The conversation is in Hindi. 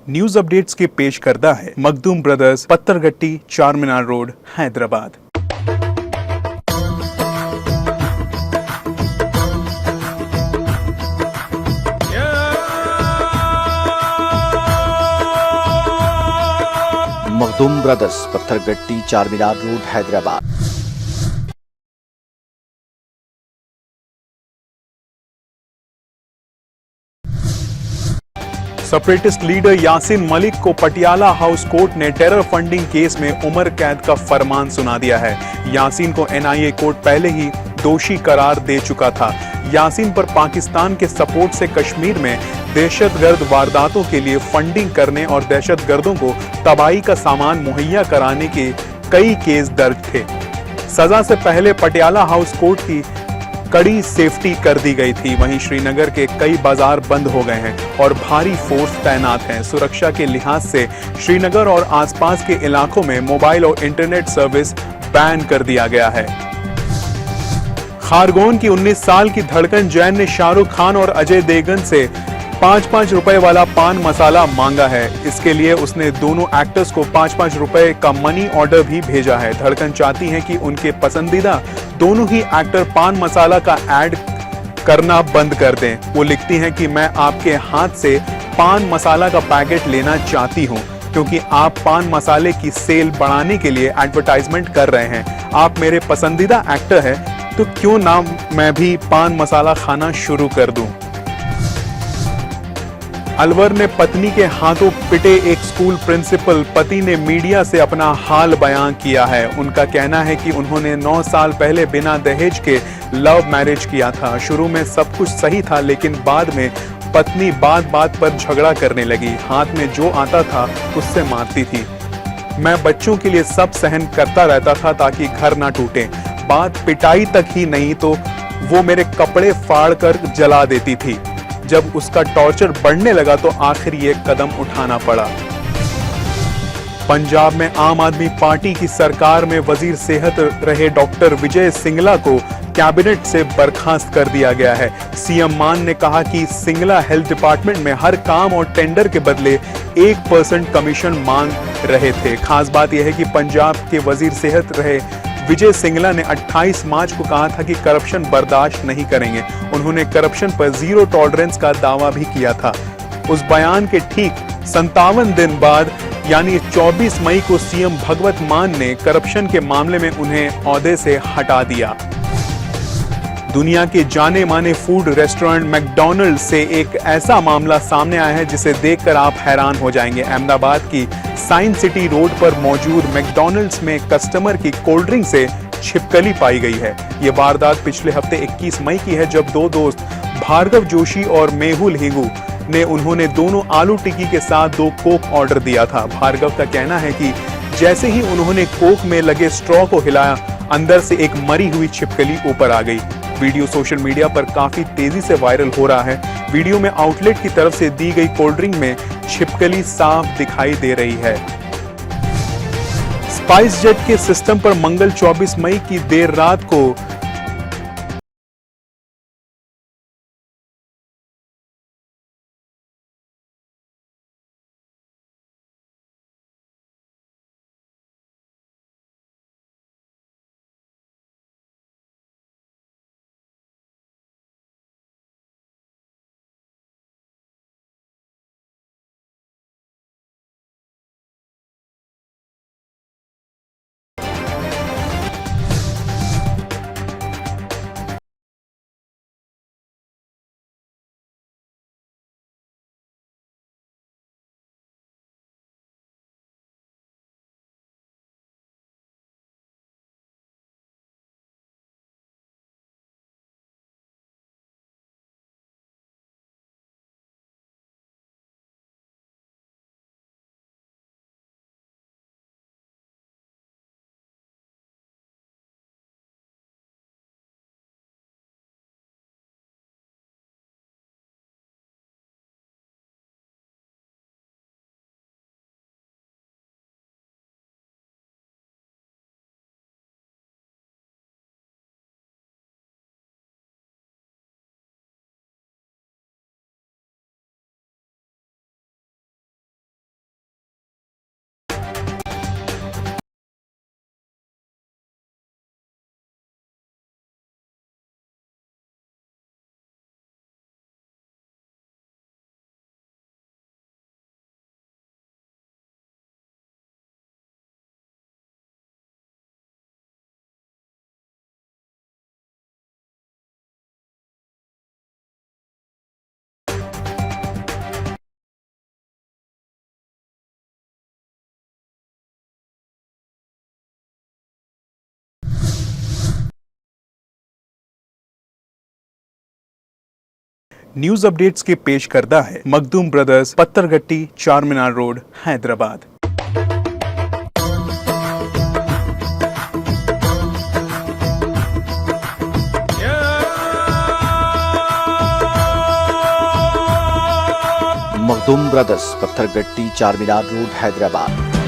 न्यूज अपडेट्स के पेश करता है Makhdoom brothers, Pathergatti, Charminar road, Hyderabad. Makhdoom brothers, Pathergatti, Charminar road, Hyderabad. Separatist leader Yasin Malik को पटियाला हाउस कोर्ट ने टेरर फंडिंग केस में उम्र कैद का फरमान सुना दिया है। यासीन को एनआईए कोर्ट पहले ही दोषी करार दे चुका था। यासीन पर पाकिस्तान के सपोर्ट से कश्मीर में दहशतगर्द वारदातों के लिए फंडिंग करने और दहशतगर्दों को तबाही का सामान मुहैया कराने के कई केस दर्ज थे। सजा से पहले पटियाला हाउस कोर्ट की कड़ी सेफ्टी कर दी गई थी। वहीं श्रीनगर के कई बाजार बंद हो गए हैं और भारी फोर्स तैनात है। सुरक्षा के लिहाज से श्रीनगर और आसपास के इलाकों में मोबाइल और इंटरनेट सर्विस बैन कर दिया गया है। खारगोन की 19 साल की धड़कन जैन ने शाहरुख खान और अजय देवगन से 5-5 रुपए वाला पान मसाला मांगा है। इसके लिए उसने दोनों एक्टर्स को 5-5 रुपए का मनी ऑर्डर भी भेजा है। धड़कन चाहती है कि उनके पसंदीदा दोनों ही एक्टर पान मसाला का ऐड करना बंद कर दें। वो लिखती हैं कि मैं आपके हाथ से पान मसाला का पैकेट लेना चाहती हूं, क्योंकि आप पान मसाले की सेल बढ़ाने के लिए एडवर्टाइजमेंट कर रहे हैं। आप मेरे पसंदीदा एक्टर हैं, तो क्यों ना मैं भी पान मसाला खाना शुरू कर दूं। अलवर ने पत्नी के हाथों पिटे एक स्कूल प्रिंसिपल। पति ने मीडिया से अपना हाल बयां किया है। उनका कहना है कि उन्होंने 9 साल पहले बिना दहेज के लव मैरिज किया था। शुरू में सब कुछ सही था, लेकिन बाद में पत्नी बात बात पर झगड़ा करने लगी। हाथ में जो आता था उससे मारती थी। मैं बच्चों के लिए सब सहन करता रहता था ताकि घर ना टूटे। बात पिटाई तक ही नहीं तो वो मेरे कपड़े फाड़ कर जला देती थी। जब उसका टॉर्चर बढ़ने लगा तो आखिर ये कदम उठाना पड़ा। पंजाब में आम आदमी पार्टी की सरकार में वजीर सेहत रहे डॉक्टर विजय सिंगला को कैबिनेट से बर्खास्त कर दिया गया है। सीएम मान ने कहा कि सिंगला हेल्थ डिपार्टमेंट में हर काम और टेंडर के बदले 1% कमीशन मांग रहे थे। खास बात यह है कि पंजाब के वजीर सेहत रहे विजय सिंगला ने 28 मार्च को कहा था कि करप्शन बर्दाश्त नहीं करेंगे। उन्होंने करप्शन पर जीरो टॉलरेंस का दावा भी किया था। उस बयान के ठीक 57 दिन बाद यानी 24 मई को सीएम भगवत मान ने करप्शन के मामले में उन्हें ओहदे से हटा दिया। दुनिया के जाने माने फूड रेस्टोरेंट मैकडॉनल्ड्स से एक ऐसा मामला सामने आया है जिसे देखकर आप हैरान हो जाएंगे। अहमदाबाद की साइंस सिटी रोड पर मौजूद मैकडॉनल्ड्स में कस्टमर की कोल्ड ड्रिंक से छिपकली पाई गई है। ये वारदात पिछले हफ्ते 21 मई की है, जब दो दोस्त भार्गव जोशी और मेहुल हिंगू ने उन्होंने दोनों आलू टिक्की के साथ 2 कोक ऑर्डर दिया था। भार्गव का कहना है कि जैसे ही उन्होंने कोक में लगे स्ट्रॉ को हिलाया, अंदर से एक मरी हुई छिपकली ऊपर आ गई। वीडियो सोशल मीडिया पर काफी तेजी से वायरल हो रहा है। वीडियो में आउटलेट की तरफ से दी गई कोल्ड ड्रिंक में छिपकली साफ दिखाई दे रही है। स्पाइस जेट के सिस्टम पर मंगल 24 मई की देर रात को न्यूज अपडेट्स के पेश करदा है Makhdoom brothers, Pathergatti, Charminar road, Hyderabad. Makhdoom brothers, Pathergatti, Charminar road, Hyderabad.